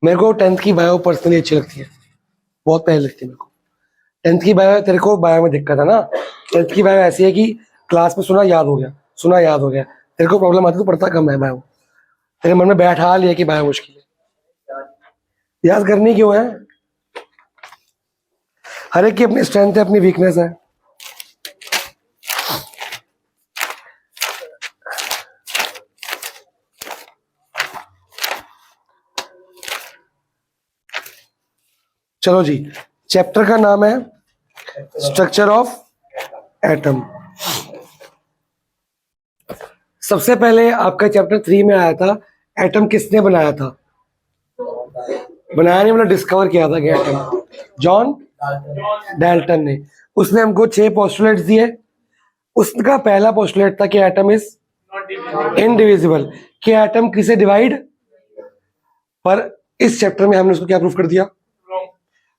मेरे को 10th की बायो पर्सनली अच्छी लगती है, बहुत पहले लगती है मेरे को 10th की बायो। तेरे को बायो में दिक्कत है ना, 10th की बायो ऐसी है कि क्लास में सुना याद हो गया, सुना याद हो गया। तेरे को प्रॉब्लम आती है, तो पढ़ता कम है बायो, तेरे मन में बैठा लिया कि बायो मुश्किल है। याद करनी क्यों है? हर एक की अपनी स्ट्रेंथ है, अपनी वीकनेस है। चलो जी, चैप्टर का नाम है स्ट्रक्चर ऑफ एटम। सबसे पहले आपका चैप्टर 3 में आया था, एटम किसने बनाया था? बनाया नहीं, मतलब डिस्कवर किया था कि एटम जॉन डाल्टन ने। उसने हमको 6 पोस्टुलेट्स दिए। उसका पहला पोस्टुलेट था कि एटम इज इनडिविजिबल, कि एटम किसे डिवाइड। पर इस चैप्टर में हमने उसको क्या प्रूफ कर दिया?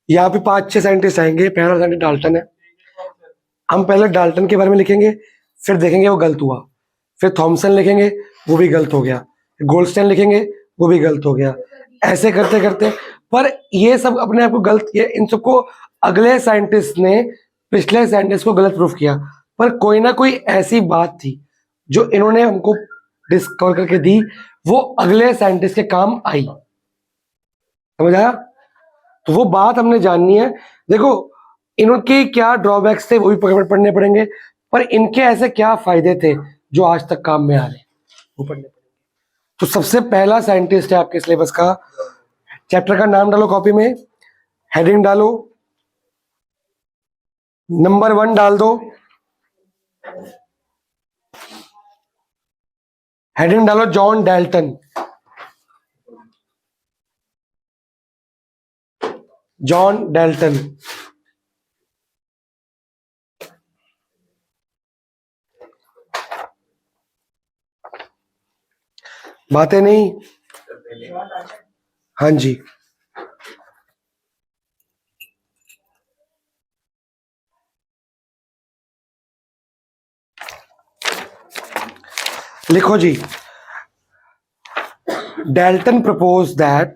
यहाँ पे 5-6 साइंटिस्ट आएंगे, पहला साइंटिस्ट डाल्टन है। हम पहले डाल्टन के बारे में लिखेंगे, फिर देखेंगे वो गलत हुआ। फिर थॉमसन लिखेंगे, वो भी गलत हो गया। गोल्डस्टाइन लिखेंगे, वो भी गलत हो गया। ऐसे करते करते, पर ये सब अपने आप को गलत किया, इन सबको अगले साइंटिस्ट ने पिछले साइंटिस्ट को गलत प्रूफ किया। पर कोई ना कोई ऐसी बात थी जो इन्होंने हमको डिस्कवर करके दी, वो अगले साइंटिस्ट के काम आई। समझ आया? तो वो बात हमने जाननी है। देखो, इनके क्या ड्रॉबैक्स थे वो भी पढ़ने पड़ेंगे, पर इनके ऐसे क्या फायदे थे जो आज तक काम में आ रहे, वो पढ़ने पड़ेंगे। तो सबसे पहला साइंटिस्ट है आपके सिलेबस का। चैप्टर का नाम डालो कॉपी में, हेडिंग डालो, नंबर 1 डाल दो, हेडिंग डालो जॉन डाल्टन। John Dalton. बातें नहीं? हाँ जी, लिखो जी। Dalton propose that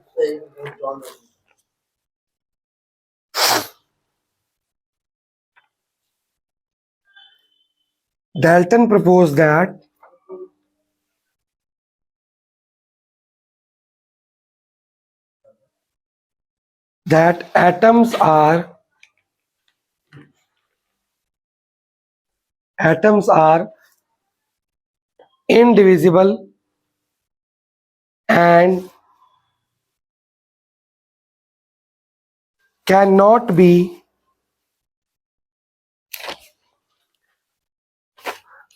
Dalton proposed that atoms are indivisible and cannot be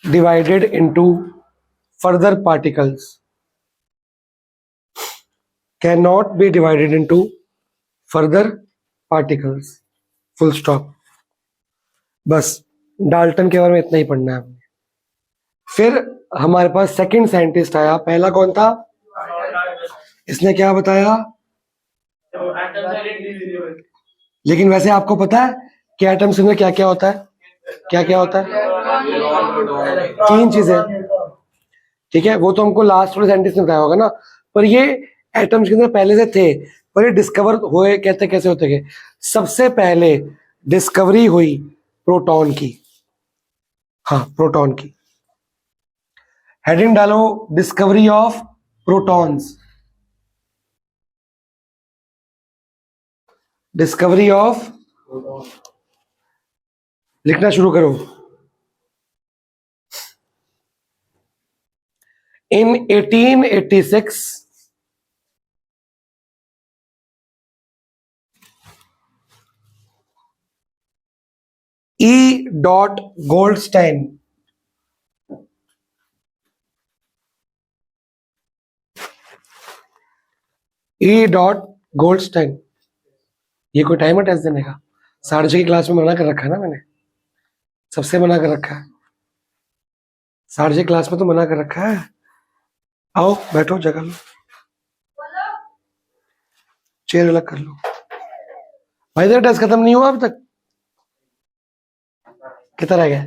divided into further particles. Cannot be divided into further particles. Full stop. बस डाल्टन के बारे में इतना ही पढ़ना है आपने। फिर हमारे पास सेकंड साइंटिस्ट आया। पहला कौन था? इसने क्या बताया? लेकिन वैसे आपको पता है कि एटम्स में क्या क्या होता है? क्या क्या होता है? 3 चीजें, ठीक है। वो तो हमको लास्ट वाले साइंटिस्ट ने बताया होगा ना, पर ये एटम्स के अंदर पहले से थे, पर ये डिस्कवर हुए कहते कैसे होते गए। सबसे पहले डिस्कवरी हुई प्रोटॉन की। हाँ, प्रोटॉन की। हेडिंग डालो discovery of protons. Discovery of, लिखना शुरू करो। In 1886, E. Goldstein ये कोई टाइम है टेस्ट देने का? 6:30 की क्लास में मना कर रखा है ना मैंने, सबसे मना कर रखा है। 6:30 क्लास में तो मना कर रखा है। आओ बैठो, जगह लो, चेयर अलग कर लो। भाई तेरा टेस्ट खत्म नहीं हुआ अभी तक? कितना रह गया?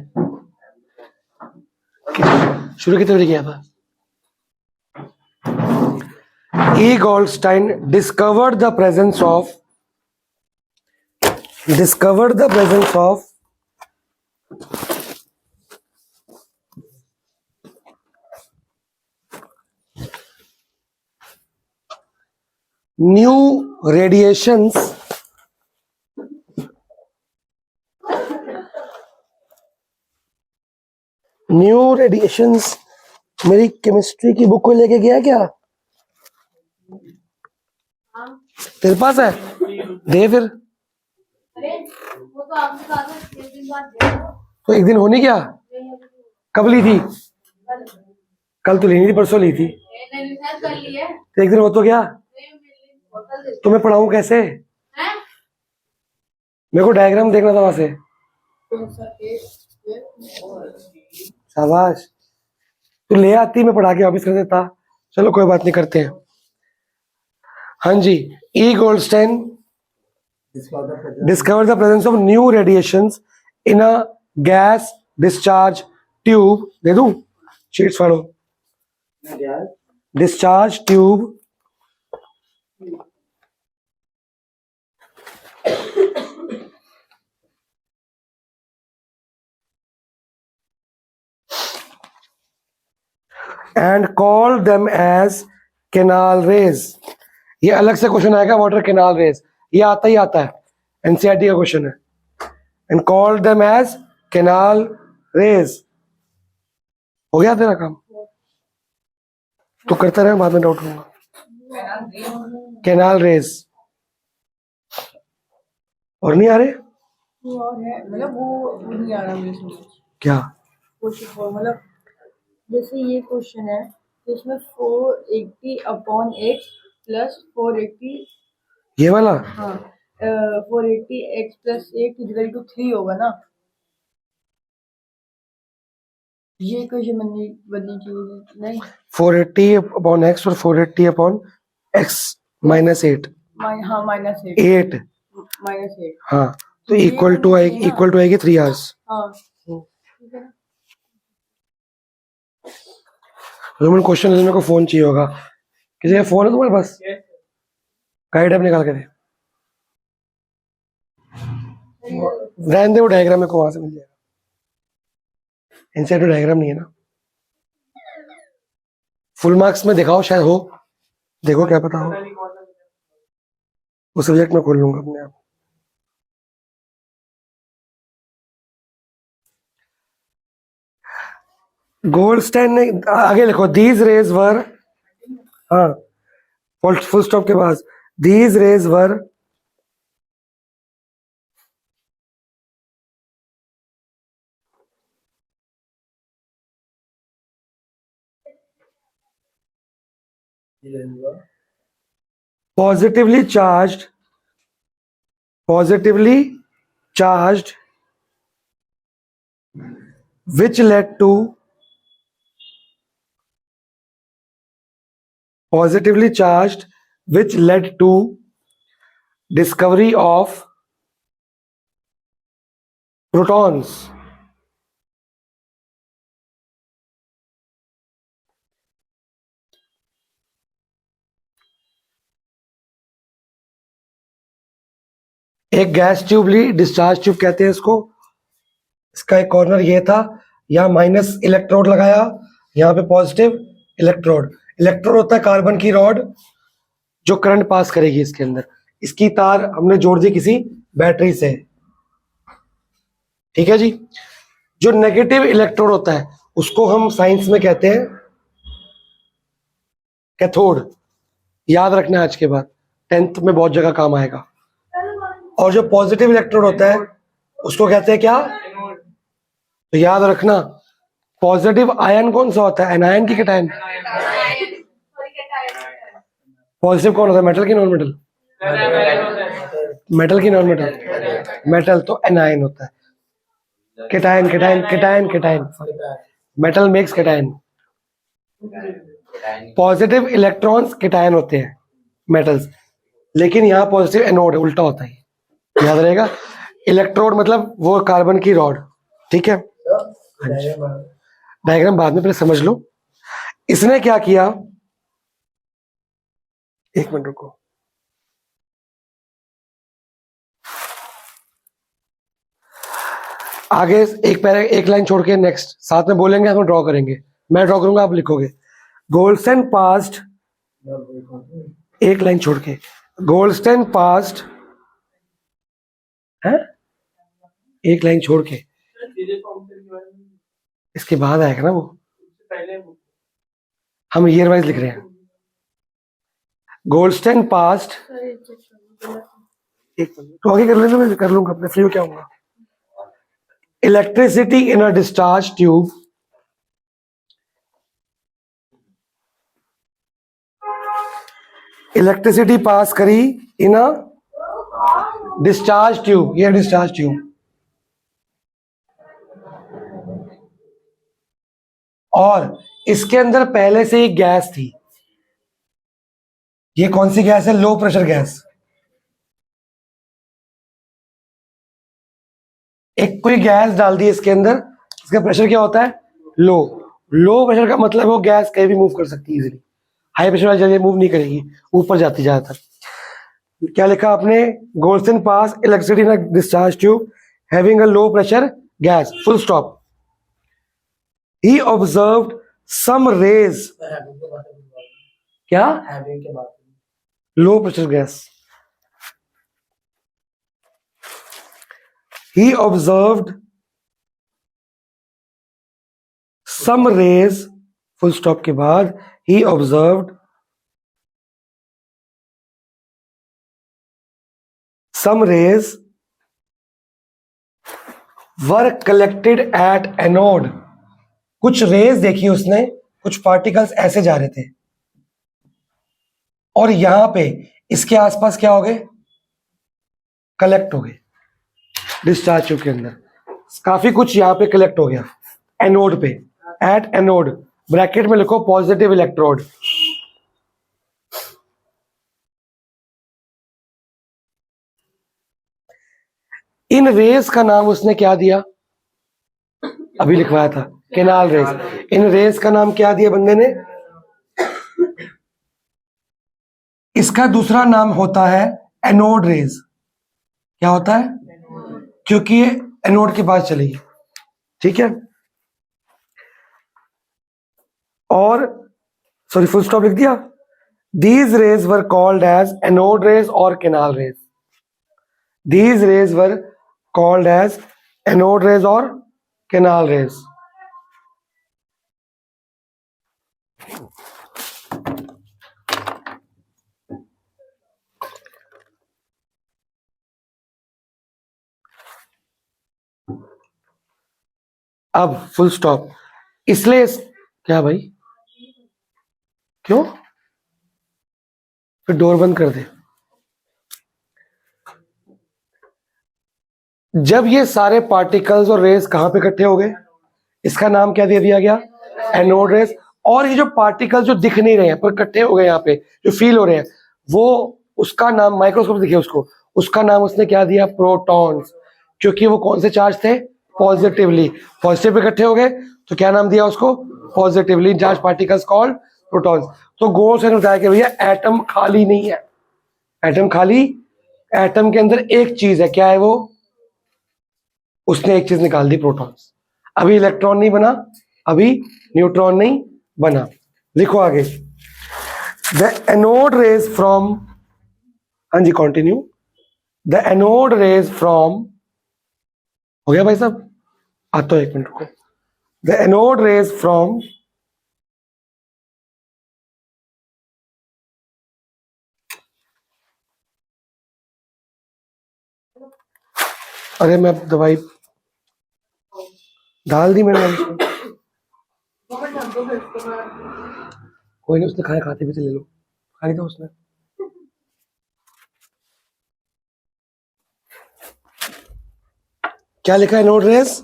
शुरू कितने बजे किया था? E. Goldstein discovered the presence of new radiations मेरी केमिस्ट्री की बुक को लेके गया क्या? तेरे पास है? दे फिर। वो तो आपके पास है, 1 दिन बाद दे दो। तो एक दिन होनी क्या? कब ली थी? कल तो लेनी थी, परसों ली थी। नहीं शायद कर ली है। तो एक दिन हो तो क्या? बोतल दे तो मैं पढ़ाऊँ कैसे? हैं? मेरे को डायग्राम देखना था वहां से। शाबाश, तू ले आती, मैं पढ़ा के वापिस कर देता। चलो कोई बात नहीं, करते हैं। हाँ जी, ई Goldstein discovered the presence of new radiations in a gas discharge tube. दे दूं शीट्स फाड़ो। Discharge tube and called them as canal rays. ये अलग से क्वेश्चन आएगा, वाटर कैनाल रेज, ये आता ही आता है, एनसीईआरटी का क्वेश्चन है। And called them as canal rays. हो गया तेरा काम, तो करता रहे, बाद में डाउट होगा। कैनाल रेज और नहीं आ रहे? और है मतलब वो नहीं आ रहा मेरे समझ। क्या क्वेश्चन मतलब जैसे ये क्वेश्चन है तो इसमें 480 अपॉन x प्लस 480, ये वाला? हाँ 480 x प्लस 8 इक्वल टू 3 होगा ना। ये क्वेश्चन बननी चाहिए नहीं। 480 अपॉन एक्स और 480 अपॉन एक्स माइनस 8। हाँ माइनस 8 माइनस 8। हाँ, तो इक्वल टू आएगी 3 आवर्स। हाँ ठीक है ना। रोमन क्वेश्चन मेरे को फोन चाहिए होगा। किसी का फोन है तुम्हारे पास? गाइड ऐप निकाल के दे। रहने दे, वो डायग्राम मेरे को वहां से मिल जाएगा। इनसाइड डायग्राम नहीं है ना। फुल मार्क्स में दिखाओ, शायद हो, देखो क्या पता हो। वो सब्जेक्ट में खोल लूंगा अपने आप। गोल्डस्टाइन ने आगे लिखो, दीज रेज वर, हाँ फुल स्टॉप के पास, these rays were positively charged which led to discovery of protons. एक गैस ट्यूब ली, डिस्चार्ज ट्यूब कहते हैं इसको। इसका एक कॉर्नर ये था, यहाँ माइनस इलेक्ट्रोड लगाया, यहाँ पे पॉजिटिव इलेक्ट्रोड। इलेक्ट्रोड होता है कार्बन की रॉड जो करंट पास करेगी इसके अंदर। इसकी तार हमने जोड़ दी किसी बैटरी से, ठीक है जी। जो नेगेटिव इलेक्ट्रोड होता है उसको हम साइंस में कहते हैं कैथोड। याद रखना आज के बाद, 10th में बहुत जगह काम आएगा। और जो पॉजिटिव इलेक्ट्रोड होता है उसको कहते हैं क्या? तो याद रखना, पॉजिटिव आयन कौन सा होता है, एनायन की कैटायन? पॉजिटिव कौन होता है, मेटल की नॉन मेटल? मेटल की नॉन मेटल? मेटल, तो एनायन होता है। Cation cation cation cation, metal makes cation. Positive electrons cation होते हैं मेटल्स, लेकिन यहाँ पॉजिटिव एनोड है, उल्टा होता है, याद रहेगा। इलेक्ट्रोड मतलब वो कार्बन की रॉड, ठीक है। डायग्राम बाद में पहले समझ लो। इसने क्या किया, एक मिनट रुको। आगे एक लाइन छोड़ के नेक्स्ट साथ में बोलेंगे, हम ड्रॉ करेंगे। मैं ड्रॉ करूंगा, आप लिखोगे। गोल्डस्टेन पास्ट, एक लाइन छोड़ के, गोल्डस्टेन पास्ट है, एक लाइन छोड़ के, इसके बाद आएगा ना वो, हम ईयर वाइज लिख रहे हैं। गोल्डस्टेन पास्ट, एक मिनट तो आगे कर लेना, मैं कर लूंगा, अपने फ्री हो क्या होगा। Electricity in a discharge tube, electricity pass करी इन अ डिस्चार्ज ट्यूब, ये डिस्चार्ज ट्यूब, और इसके अंदर पहले से एक गैस थी। ये कौन सी गैस है? लो प्रेशर गैस। एक कोई गैस डाल दी इसके अंदर, इसका प्रेशर क्या होता है? लो। लो प्रेशर का मतलब वो गैस कहीं भी मूव कर सकती है इजीली। हाई प्रेशर वाली जगह मूव नहीं करेगी, ऊपर जाती ज्यादातर। क्या लिखा आपने? Goldstein pass electricity in a discharge tube having a low pressure gas, full stop. He observed some rays, क्या? Low pressure gas. He observed some rays, full stop के बाद, he observed some rays were collected at anode. कुछ raise देखी उसने, कुछ particles ऐसे जा रहे थे, और यहां पे इसके आसपास क्या हो गए? कलेक्ट हो गए डिस्चार्ज ट्यूब के अंदर। काफी कुछ यहां पे कलेक्ट हो गया एनोड पे, एट एनोड, ब्रैकेट में लिखो पॉजिटिव इलेक्ट्रोड। इन रेस का नाम उसने क्या दिया? अभी लिखवाया था, केनाल रेस। इन रेस का नाम क्या दिया बंदे ने? इसका दूसरा नाम होता है एनोड रेस। क्या होता है? क्योंकि ये एनोड के पास चलेगी, ठीक है। और सॉरी, फुल स्टॉप लिख दिया। These rays were called as anode rays or canal rays. These rays were called as anode rays or canal rays. अब फुल स्टॉप। इसलिए क्या भाई, क्यों? फिर डोर बंद कर दे। जब ये सारे पार्टिकल्स और रेस कहां पे इकट्ठे हो गए, इसका नाम क्या दे दिया गया? Anode rays. और ये जो पार्टिकल्स जो दिख नहीं रहे हैं पर इकट्ठे हो गए यहाँ पे, जो फील हो रहे हैं, वो उसका नाम, माइक्रोस्कोप दिखे उसको, उसका नाम उसने क्या दिया? प्रोटॉन्स। क्योंकि वो कौन से चार्ज थे? पॉजिटिवली। पॉजिटिव इकट्ठे हो गए तो क्या नाम दिया उसको? Positively charge particles called protons. तो गोल से बताया कि भैया एटम खाली नहीं है, एटम खाली, एटम के अंदर एक चीज है, क्या है वो? उसने एक चीज निकाल दी, प्रोटॉन्स। अभी इलेक्ट्रॉन नहीं बना, अभी न्यूट्रॉन नहीं बना। लिखो आगे। द एनोड रेज फ्रॉम, हाँ जी continue. The anode rays from, हो गया भाई साहब? आता हो, एक मिनट रुको। द एनोड रेज फ्रॉम अरे मैं दवाई डाल दी मैंने उसमें। कोई नहीं, उसने खाया, खाते भी ले लो, खा लिया उसने। क्या लिखा है anode rays?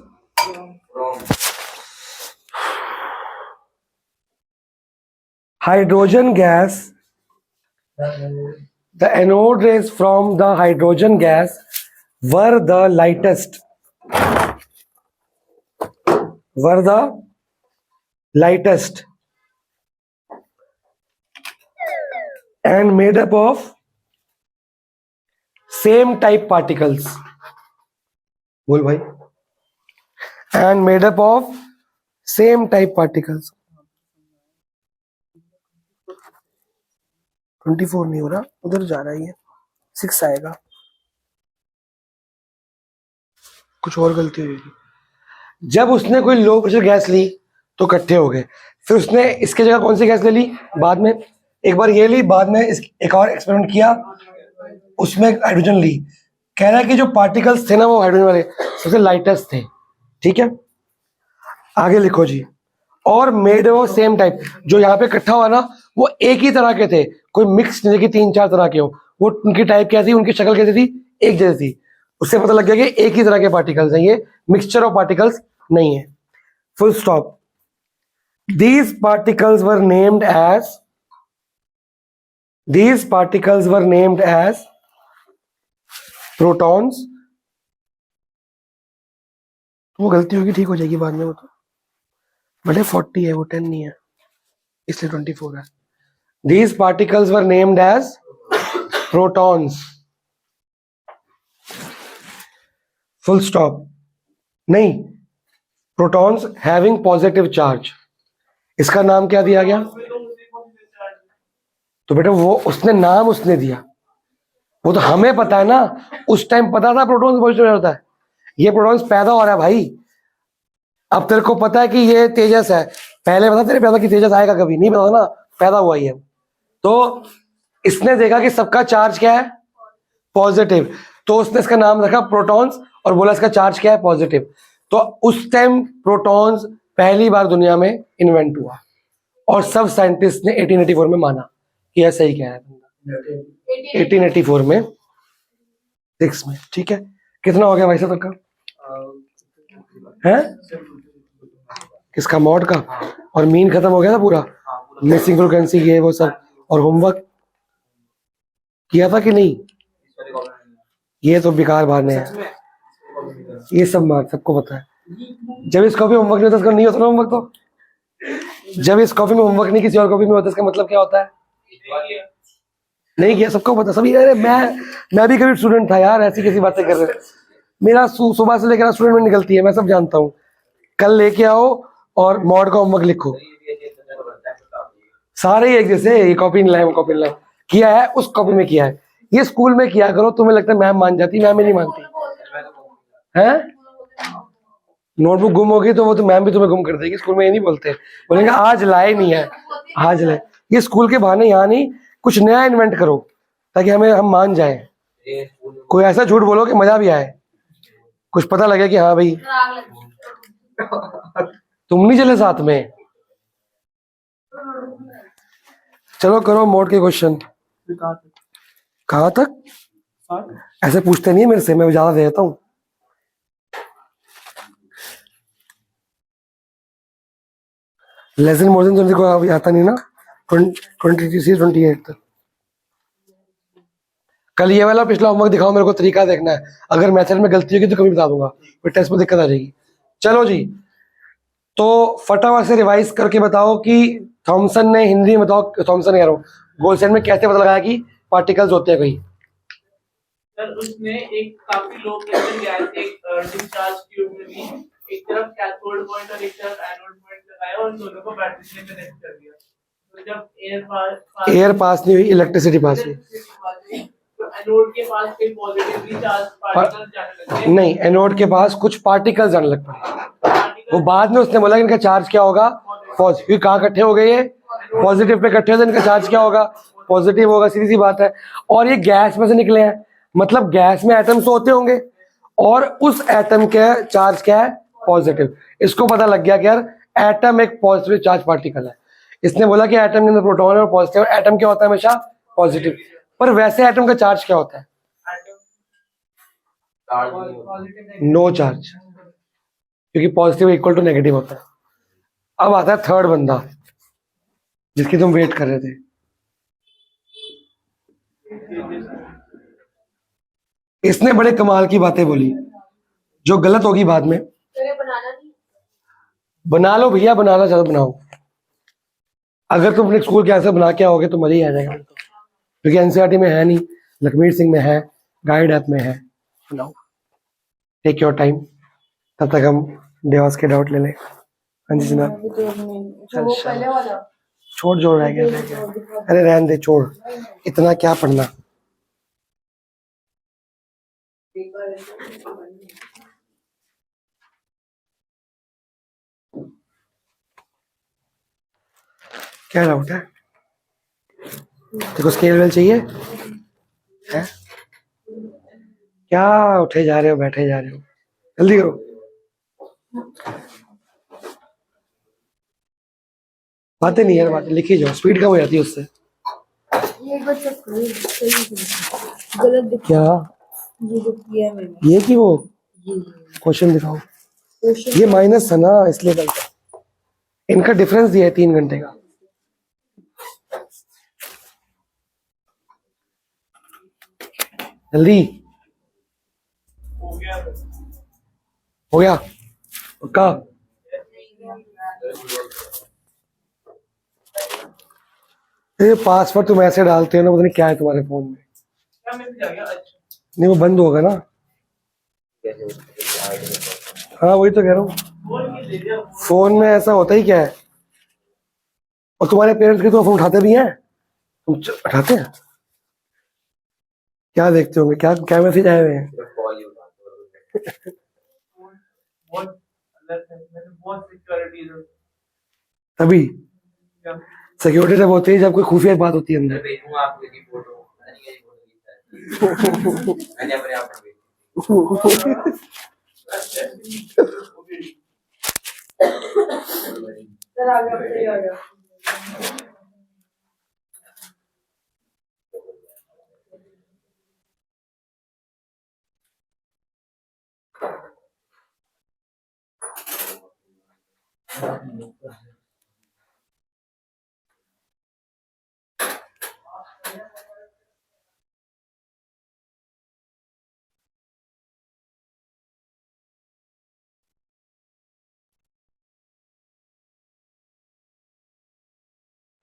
Hydrogen gas, the anode rays from the hydrogen gas were the lightest, were the lightest and made up of same type particles. बोल भाई. And made up of same type particles. 24 नहीं हो रहा, उधर जा रहा है ये, 6 आएगा. कुछ और गलती हुई. जब उसने कोई लो प्रेशर गैस ली तो इकट्ठे हो गए. फिर उसने इसके जगह कौन सी गैस ले ली बाद में? एक बार ये ली, बाद में एक और एक्सपेरिमेंट किया, उसमें हाइड्रोजन ली. कह रहा है कि जो पार्टिकल्स थे ना वो हाइड्रोजन वाले सबसे लाइटेस्ट थे. ठीक है, आगे लिखो जी. और मेड वो सेम टाइप, जो यहाँ पे इकट्ठा हुआ ना वो एक ही तरह के थे, कोई मिक्स नहीं कि 3-4 तरह के हो. वो उनकी टाइप क्या थी, उनकी शक्ल कैसी थी, एक जैसी थी. उससे पता लग गया कि एक ही तरह के पार्टिकल्स हैं, ये मिक्सचर ऑफ पार्टिकल्स नहीं है. Full stop. These particles were named as protons. वो गलती होगी, ठीक हो जाएगी बाद में. वो तो भले 40 है, वो 10 नहीं है, इसलिए 24 है. These particles were named as protons. Full stop. नहीं, protons having positive charge. इसका नाम क्या दिया गया? तो बेटा वो उसने नाम उसने दिया, वो तो हमें पता है ना. उस टाइम पता था प्रोटॉन्स पॉजिटिव होता है. ये प्रोटॉन्स पैदा हो रहा है भाई. अब तेरे को पता है कि ये तेजस है, पहले पता तेरे पैदा कि तेजस आएगा, कभी नहीं पता ना, पैदा हुआ ही है. तो इसने देखा कि सबका चार्ज क्या है, पॉजिटिव, तो उसने इसका नाम रखा प्रोटॉन्स और बोला इसका चार्ज क्या है, पॉजिटिव. तो उस टाइम प्रोटॉन्स पहली बार दुनिया में इन्वेंट हुआ और सब साइंटिस्ट ने 1884 में माना कि यह सही कह रहा है. 1884 में 6 में. ठीक है, कितना हो गया भाई साहब का है? किसका? मॉड का. और मीन खत्म हो गया था पूरा, मिसिंग फ्रीक्वेंसी ये वो सब. और होमवर्क किया था कि नहीं? ये तो बेकार बहाने हैं, ये सब मार्क सबको पता है. जब इस कॉपी में होमवर्क नहीं होता, इसका नहीं होता ना होमवर्क. तो जब इस कॉपी में होमवर्क नहीं किसी और कॉपी में होता, इसका मतलब क्या होता है? नहीं किया, सबको पता. सभी. अरे मैं भी कभी स्टूडेंट था यार, ऐसी कैसी बातें कर रहे. मेरा सुबह से लेकर स्टूडेंट में निकलती है, मैं सब जानता हूँ. कल लेके आओ और मॉड का होमवर्क लिखो. सारे ही एक जैसे, ये कॉपी नहीं लाए, वो कॉपी नहीं लाए. किया है उस कॉपी में किया है. ये स्कूल में किया करो, तुम्हें लगता है मैम मान जाती, मैम ही नहीं मानती है. नोटबुक गुम होगी तो वो तो मैम भी तुम्हें गुम कर देगी. स्कूल में ये नहीं बोलते, बोलेंगे आज लाए नहीं है, आज लाए. ये स्कूल के बहाने यहाँ नहीं, कुछ नया इन्वेंट करो ताकि हम मान जाए. कोई ऐसा झूठ बोलो कि मजा भी आए, कुछ पता लगे कि हाँ भाई तुम नहीं चले साथ में. चलो करो मोड के क्वेश्चन. कहाँ तक? ऐसे पूछते नहीं है मेरे से, मैं ज्यादा देता हूँ. लेसन मोर देन को अभी आता नहीं ना. 28 तक. कल ये वाला पिछला होमवर्क दिखाओ मेरे को, तरीका देखना है. अगर मेथड में गलती होगी तो कभी बता दूंगा, फिर टेस्ट में दिक्कत आ जाएगी. चलो जी, तो फटाफट से रिवाइज करके बताओ कि थॉमसन ने हिंदी में बताओ, थॉमसन कह रहा हूँ, गोल्डस्टाइन में कैसे पता लगाया कि पार्टिकल्स होते हैं कहीं? सर उसने एक काफी लो प्रेशर गैस एक डिस्चार्ज ट्यूब में भी एक तरफ कैथोड पॉइंट और एक तरफ एनोड पॉइंट लगाया और दोनों को बैटरी से कनेक्ट कर दिया. तो जब एयर पास नहीं हुई, इलेक्ट्रिसिटी पास हुई. तो एनोड के पास एक पॉजिटिवली चार्ज पार्टिकल्स जाने लगे. नहीं, एनोड के पास कुछ पार्टिकल्स जाने लग पड़े. वो बाद में उसने बोला कि इनका चार्ज क्या होगा, पॉजिटिव. कहाँ इकट्ठे हो गए ये? पॉजिटिव पे इकट्ठे हो, इनका चार्ज क्या होगा, पॉजिटिव होगा. सीधी सी बात है. और ये गैस में से निकले हैं, मतलब गैस में एटम्स होते होंगे और उस एटम के चार्ज क्या है, पॉजिटिव. इसको पता लग गया कि यार एटम एक पॉजिटिव चार्ज पार्टिकल है. इसने बोला कि एटम के अंदर प्रोटॉन है और पॉजिटिव. एटम क्या होता है हमेशा, पॉजिटिव. पर वैसे एटम का चार्ज क्या होता है? नो चार्ज, क्योंकि पॉजिटिव इक्वल टू नेगेटिव होता है. अब आता है थर्ड बंदा जिसकी तुम वेट कर रहे थे. इसने बड़े कमाल की बातें बोली जो गलत होगी बाद में. बनाना नहीं. बना लो भैया, बनाना चाहो बनाओ. अगर तुम अपने स्कूल के आंसर बना के आओगे तो मजा ही आ जाएगा. क्योंकि एनसीईआरटी में है नहीं, लखमीर सिंह में है, गाइड ऐप में है। नाउ टेक योर टाइम, तब तक हम देवास के डाउट ले लें। हाँ जी जनाब। अभी तो नहीं, वो पहले वाला छोड़ जो रह गया रह गया। अरे रहने दे, छोड़, इतना क्या पढ़ना। क्या डाउट है? देखो स्केल वेल चाहिए है? क्या उठे जा रहे हो, बैठे जा रहे हो, जल्दी करो। बातें नहीं यार, बातें लिखी जाओ, स्पीड कम हो जाती है उससे। ये एक बार चेक करो, सही है। गलत दिख क्या ये जो किया है मैंने, ये कि वो ये क्वेश्चन दिखाओ, क्वेश्चन ये माइनस था ना इसलिए गलत है। इनका डिफरेंस दिया है 3 घंटे का। जल्दी हो गया। हो गया पक्का? ये पासवर्ड तुम ऐसे डालते हो ना, पता नहीं क्या है तुम्हारे फोन में। क्या मैसेज आ गया? अच्छा, नहीं वो बंद होगा ना। हाँ वही तो कह रहा हूँ, बोल के दे दिया। फोन में ऐसा होता ही क्या है। और तुम्हारे पेरेंट्स के तो फोन उठाते भी हैं, तुम उठाते हैं? क्या देखते होंगे, क्या क्या मैसेज आए हुए हैं? बहुत अलग है, मैंने बहुत सिक्योरिटी है। तभी क्या? सिक्योरिटी तब होती है जब कोई खुफिया बात होती है अंदर। भेजूंगा आपको की फोटो, मैंने ये फोटो खींचा है। मैंने अपने आप में भेजी। सर आ गया, सही आ गया।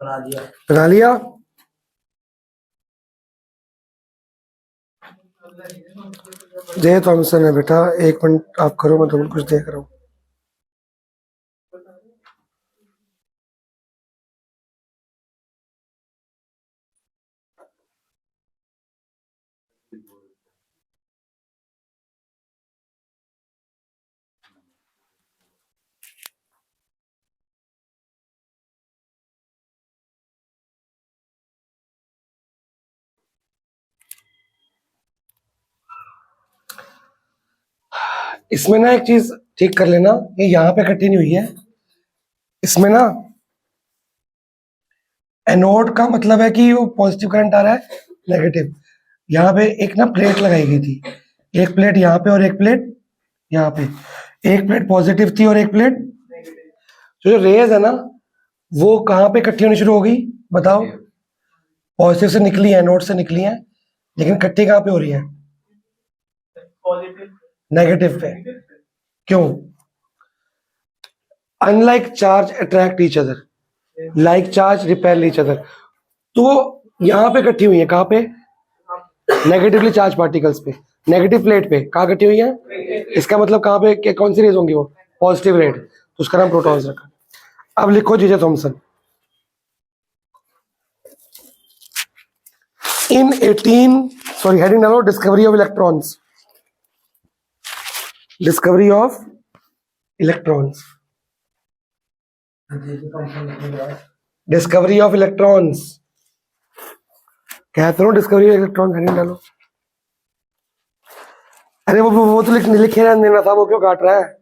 बना लिया? जय थॉमसन है बेटा, 1 मिनट आप करो, मैं तुम्हें कुछ देख रहा हूँ। इसमें ना एक चीज ठीक कर लेना, ये यहाँ पे कटी नहीं हुई है। इसमें ना एनोड का मतलब है कि वो पॉजिटिव करंट आ रहा है, नेगेटिव। यहाँ पे एक ना प्लेट लगाई गई थी, एक प्लेट यहाँ पे और एक प्लेट यहाँ पे। एक प्लेट पॉजिटिव थी और एक प्लेट, तो जो रेज है ना वो कहाँ पे इकट्ठी होनी शुरू हो गई बताओ? पॉजिटिव से निकली है, एनोड से निकली है, लेकिन इकट्ठी कहाँ पे हो रही है? पॉजिटिव नेगेटिव पे। क्यों? Unlike charge attract each other, like charge repel each other. तो यहाँ पे इकट्ठी हुई है, कहाँ पे? नेगेटिवली चार्ज पार्टिकल्स पे, नेगेटिव प्लेट पे। कहाँ इकट्ठी हुई है? इसका मतलब कहाँ पे कौन सी रेज होंगी? वो पॉजिटिव रेड, तो उसका नाम प्रोटॉन्स रखा। अब लिखो जीजे थॉमसन। इन 18 सॉरी हेडिंग डालो, discovery of electrons, discovery of electrons, discovery of electrons. कहते हो डिस्कवरी ऑफ इलेक्ट्रॉन, हेडिंग डालो। अरे वो तो लिखे रहने देना था, वो क्यों काट रहा है?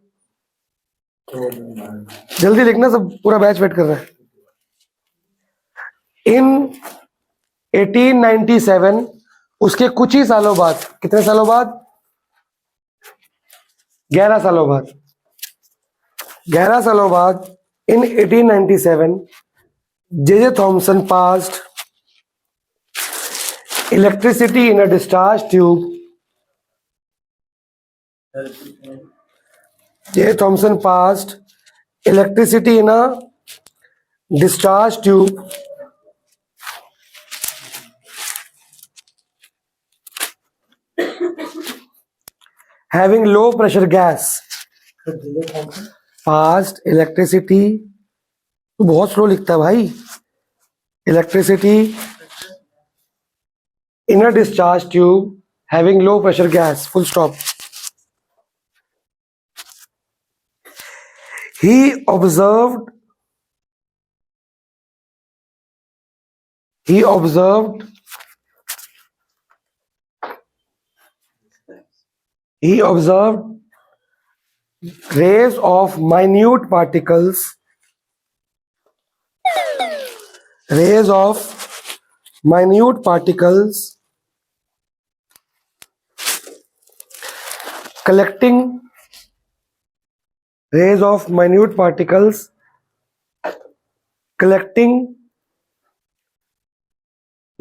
जल्दी लिखना, सब पूरा बैच वेट कर रहा है। इन 1897, उसके कुछ ही सालों बाद, कितने सालों बाद? 11 सालों बाद। 11 सालों बाद इन 1897 J Thomson passed electricity in a discharge tube. J. Thomson passed electricity in a discharge tube having low pressure gas fast electricity. तू बहुत स्लो लिखता है भाई। Electricity in a discharge tube having low pressure gas, full stop. He observed rays of minute particles collecting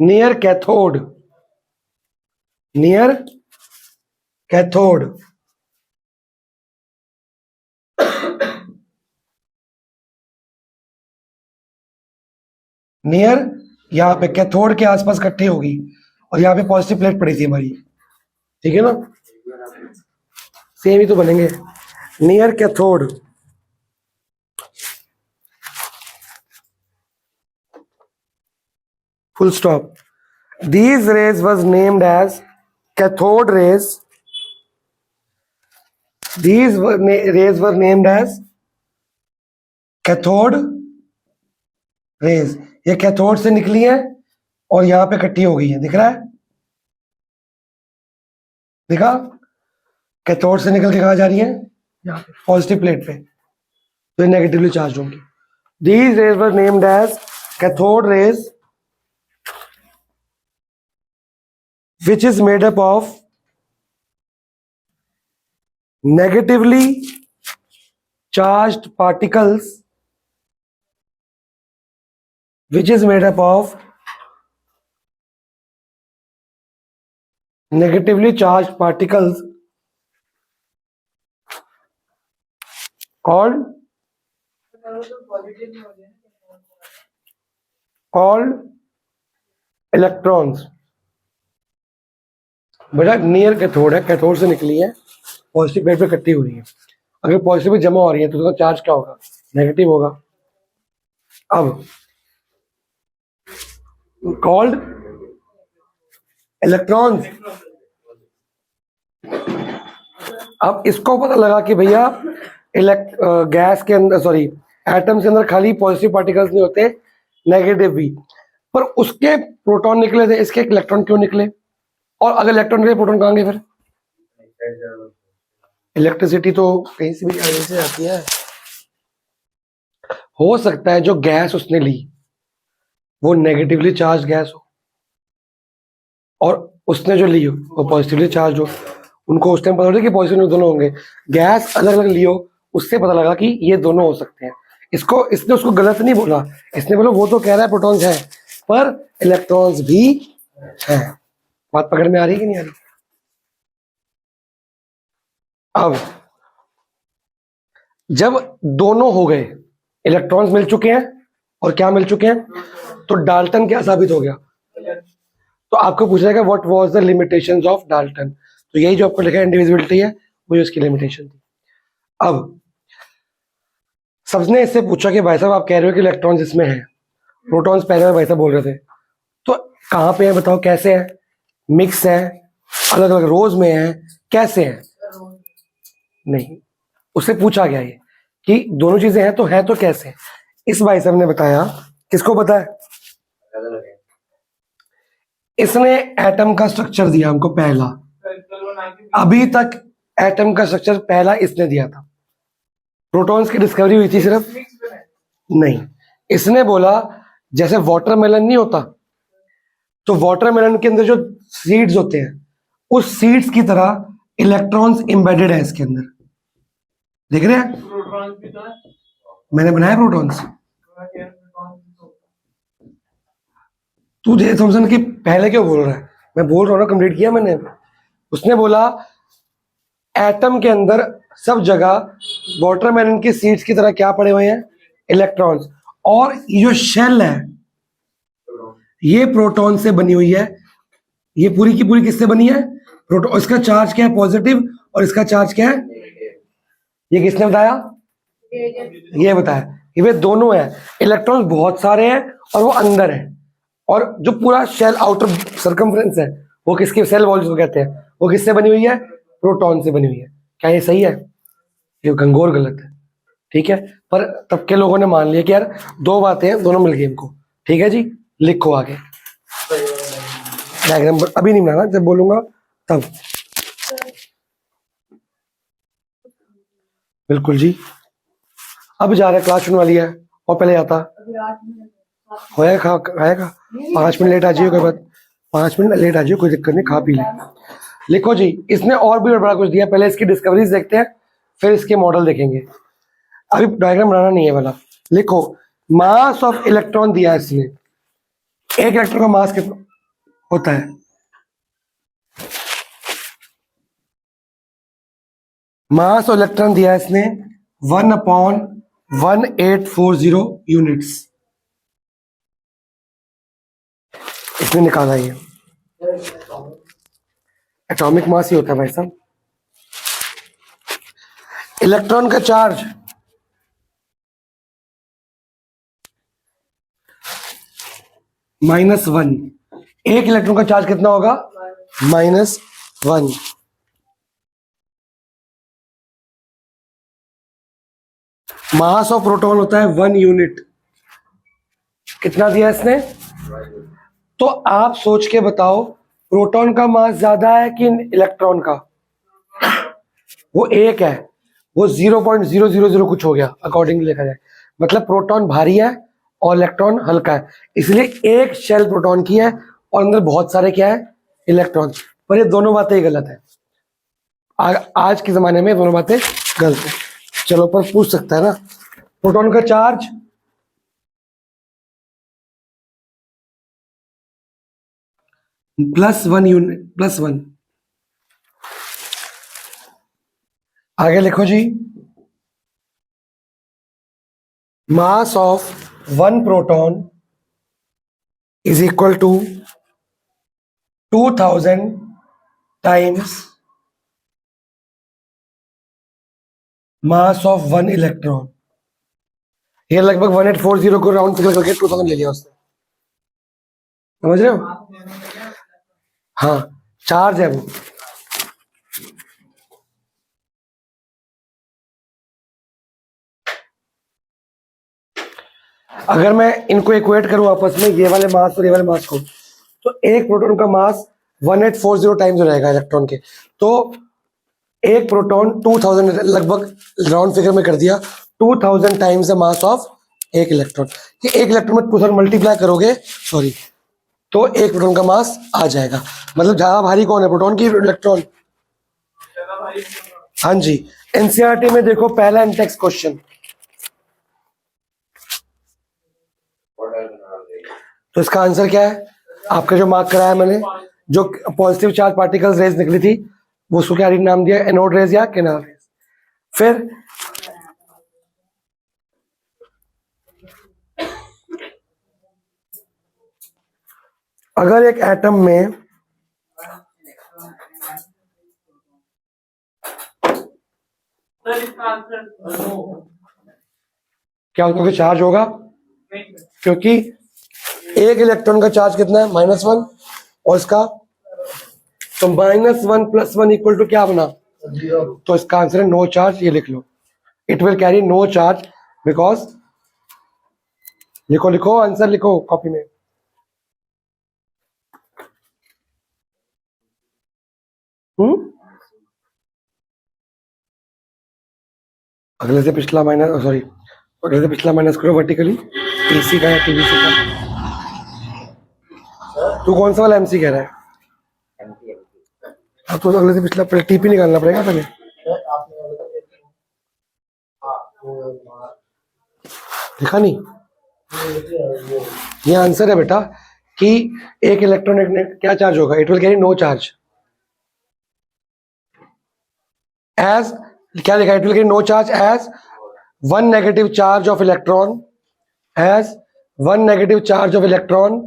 near cathode near, यहाँ पे cathode के आसपास इकट्ठी होगी और यहाँ पे पॉजिटिव प्लेट पड़ी थी हमारी, ठीक है ना, सेम ही तो बनेंगे। Near cathode full stop. These rays was named as cathode rays. Rays were named as cathode rays. ये कैथोड से निकली है और यहाँ पे इकट्ठी हो गई है, दिख रहा है, दिखा, कैथोड से निकल के कहाँ जा रही है, यहाँ पे पॉजिटिव प्लेट पे, तो ये नेगेटिवली चार्ज होंगी। These rays were named as cathode rays, which is made up of negatively charged particles, called electrons। बेटा नियर कैथोड है, कैथोड से निकली है, पॉजिटिव प्लेट पे इकट्ठी हो रही है, अगर पॉजिटिव पे जमा हो रही है तो उसका चार्ज क्या होगा, नेगेटिव होगा। अब कॉल्ड इलेक्ट्रॉन्स। अब इसको पता लगा कि भैया गैस के अंदर, सॉरी एटम्स के अंदर खाली पॉजिटिव पार्टिकल्स नहीं होते, नेगेटिव भी, पर उसके प्रोटॉन निकले थे, इसके इलेक्ट्रॉन क्यों निकले, और अगर इलेक्ट्रॉन निकले प्रोटॉन कहाँ गए फिर। इलेक्ट्रिसिटी तो कहीं से भी आने से आती है। हो सकता है जो गैस उसने ली वो नेगेटिवली चार्ज गैस हो और उसने जो ली हो वो पॉजिटिवली चार्ज हो, उनको उस टाइम पता होता कि पॉजिटिव दोनों होंगे, गैस अलग अलग ली हो, उससे पता लगा कि ये दोनों हो सकते हैं। इसने उसको गलत नहीं बोला, इसने बोला वो तो कह रहा है प्रोटॉन्स है पर इलेक्ट्रॉन्स भी है। बात पकड़ में आ रही है कि नहीं आ रही। अब जब दोनों हो गए, इलेक्ट्रॉन्स मिल चुके हैं और क्या मिल चुके हैं, तो डाल्टन क्या साबित हो गया। तो आपको पूछेगा what was the limitations of Dalton, तो यही जो आपको लिखा है इंडिविजुअलिटी है, वही उसकी लिमिटेशन थी। अब सबने इससे पूछा कि भाई साहब आप कह रहे हो कि इलेक्ट्रॉन्स इसमें है, प्रोटॉन्स पहले में भाई साहब बोल रहे थे, तो कहाँ पे है बताओ, कैसे है, मिक्स है, अलग अलग रोज में है, कैसे है। नहीं, उससे पूछा गया ये कि दोनों चीजें हैं तो है तो कैसे। इस भाई साहब ने बताया, किसको बताया, इसने एटम का स्ट्रक्चर दिया हमको पहला, अभी तक एटम का स्ट्रक्चर पहला इसने दिया था। प्रोटॉन्स की डिस्कवरी हुई थी सिर्फ, नहीं, इसने बोला जैसे वाटरमेलन नहीं होता, तो वाटरमेलन के अंदर जो सीड्स होते हैं उस सीड्स की तरह इलेक्ट्रॉन्स एम्बेडेड है इसके अंदर, देख रहे हैं, प्रोटॉन्स भी तो है, मैंने बनाया प्रोटॉन्स। तू जे थॉमसन की पहले क्यों बोल रहा है, मैं बोल रहा हूँ ना, कंप्लीट किया मैंने। उसने बोला एटम के अंदर सब जगह वाटरमेलन की सीड्स की तरह क्या पड़े हुए हैं, इलेक्ट्रॉन्स, और ये जो शेल है ये प्रोटॉन से बनी हुई है, ये पूरी की पूरी किससे बनी है, प्रोटॉन। इसका चार्ज क्या है, पॉजिटिव, और इसका चार्ज क्या है? ये किसने बताया? ये बताया। ये दोनों है, इलेक्ट्रॉन बहुत सारे हैं और वो अंदर है, और जो पूरा शेल आउटर सर्कमफ्रेंस है वो किसके सेल वॉल जिसको कहते हैं, वो किससे बनी हुई है? प्रोटॉन से बनी हुई है। क्या ये सही है? ये घंघोर गलत है, ठीक है। पर तब के लोगों ने मान लिया कि यार दो बातें हैं, दोनों मिल गई इनको, ठीक है जी। लिखो आगे डायग्राम, अभी नहीं बनाना, जब बोलूंगा तब। बिल्कुल जी, अब जा रहे क्लास वाली है, और पहले आता होएगा, आएगा 5 मिनट लेट आ जाइए, कोई बात, 5 मिनट लेट आ जाइए, कोई दिक्कत नहीं, खा पी ले। लिखो जी, इसने और भी बड़ा कुछ दिया, पहले इसकी डिस्कवरीज देखते हैं, फिर इसके मॉडल देखेंगे। अभी डायग्राम बनाना नहीं है वाला। लिखो, मास ऑफ इलेक्ट्रॉन दिया है इसने, एक इलेक्ट्रॉन का मास कितना होता है? मास ऑफ इलेक्ट्रॉन दिया है इसने 1/1840 यूनिट्स, इसने निकाला। ये एटॉमिक मास ही होता है भाई साहब। इलेक्ट्रॉन का चार्ज -1, एक इलेक्ट्रॉन का चार्ज कितना होगा? -1। मास ऑफ प्रोटॉन होता है 1 यूनिट। कितना दिया इसने? तो आप सोच के बताओ, प्रोटॉन का मास ज्यादा है कि इलेक्ट्रॉन का? वो एक है, वो 0.000 कुछ हो गया अकॉर्डिंग देखा जाए, मतलब प्रोटॉन भारी है और इलेक्ट्रॉन हल्का है, इसलिए एक शेल प्रोटॉन की है और अंदर बहुत सारे क्या है? इलेक्ट्रॉन। पर ये दोनों बातें ही गलत है, आज के जमाने में दोनों बातें गलत है। चलो, पर पूछ सकता है ना, प्रोटॉन का चार्ज +1 यूनिट, +1। आगे लिखो जी, mass of 1 proton is equal to 2000 times mass of 1 electron. ये लगभग 1840 को राउंड फिगर करके 2000 ले लिया उसने, समझ रहे हो? हाँ, चार्ज है वो। अगर मैं इनको इक्वेट करूं आपस में, ये वाले मास और ये वाले मास को, तो एक प्रोटॉन का मास 1840 टाइम्स हो जाएगा इलेक्ट्रॉन के। तो एक प्रोटॉन 2000, लगभग राउंड फिगर में कर दिया, 2000 टाइम्स द मास ऑफ एक इलेक्ट्रॉन। ये एक इलेक्ट्रॉन में 2000 मल्टीप्लाई करोगे, सॉरी, तो एक प्रोटॉन का मास आ जाएगा। मतलब ज्यादा भारी कौन है, प्रोटॉन की इलेक्ट्रॉन? हाँ जी। एनसीईआरटी में देखो, पहला इंटेक्स क्वेश्चन, तो इसका आंसर क्या है? आपका जो मार्क कराया मैंने, जो पॉजिटिव चार्ज पार्टिकल्स रेज निकली थी, वो उसको क्या नाम दिया? एनोड रेज या केनाल रेज। फिर अगर एक एटम में क्या उसका चार्ज होगा? क्योंकि एक इलेक्ट्रॉन का चार्ज कितना है? -1, और इसका तो -1 + 1 = क्या बना? तो इसका आंसर है नो चार्ज। ये लिख लो, it will carry no charge because, लिखो लिखो आंसर लिखो कॉपी में। अगले से पिछला माइनस, सॉरी, अगले से पिछला माइनस करो वर्टिकली। एसी का या टीवीसी का? तू कौन सा वाला एमसी कह रहा है? अब तो अगले से पिछला पहले टीपी निकालना पड़ेगा पहले। देखा नहीं? ये आंसर है बेटा कि एक इलेक्ट्रॉन क्या चार्ज होगा? It will carry no charge as, क्या लिखा है? It will carry no charge as 1 negative charge of electron, as 1 negative charge of electron,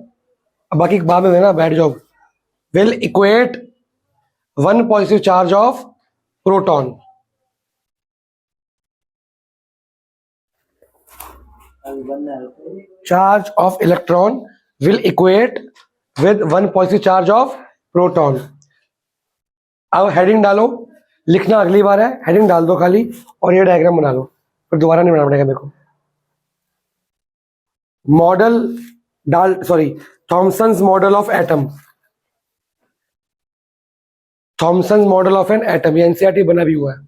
बाकी बाद में देना, बैठ जाओ, will equate 1 positive charge of proton. Charge of electron will equate with 1 positive charge of proton. अब heading डालो, लिखना अगली बार है, हेडिंग डाल दो खाली और ये डायग्राम बना लो, फिर दोबारा नहीं बनाना पड़ेगा मेरे को। Model Thomson's model of atom, Thomson's model of an atom, ये एनसीईआरटी बना भी हुआ है।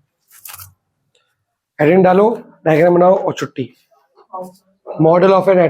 हेडिंग डालो, डायग्राम बनाओ और छुट्टी। Model of N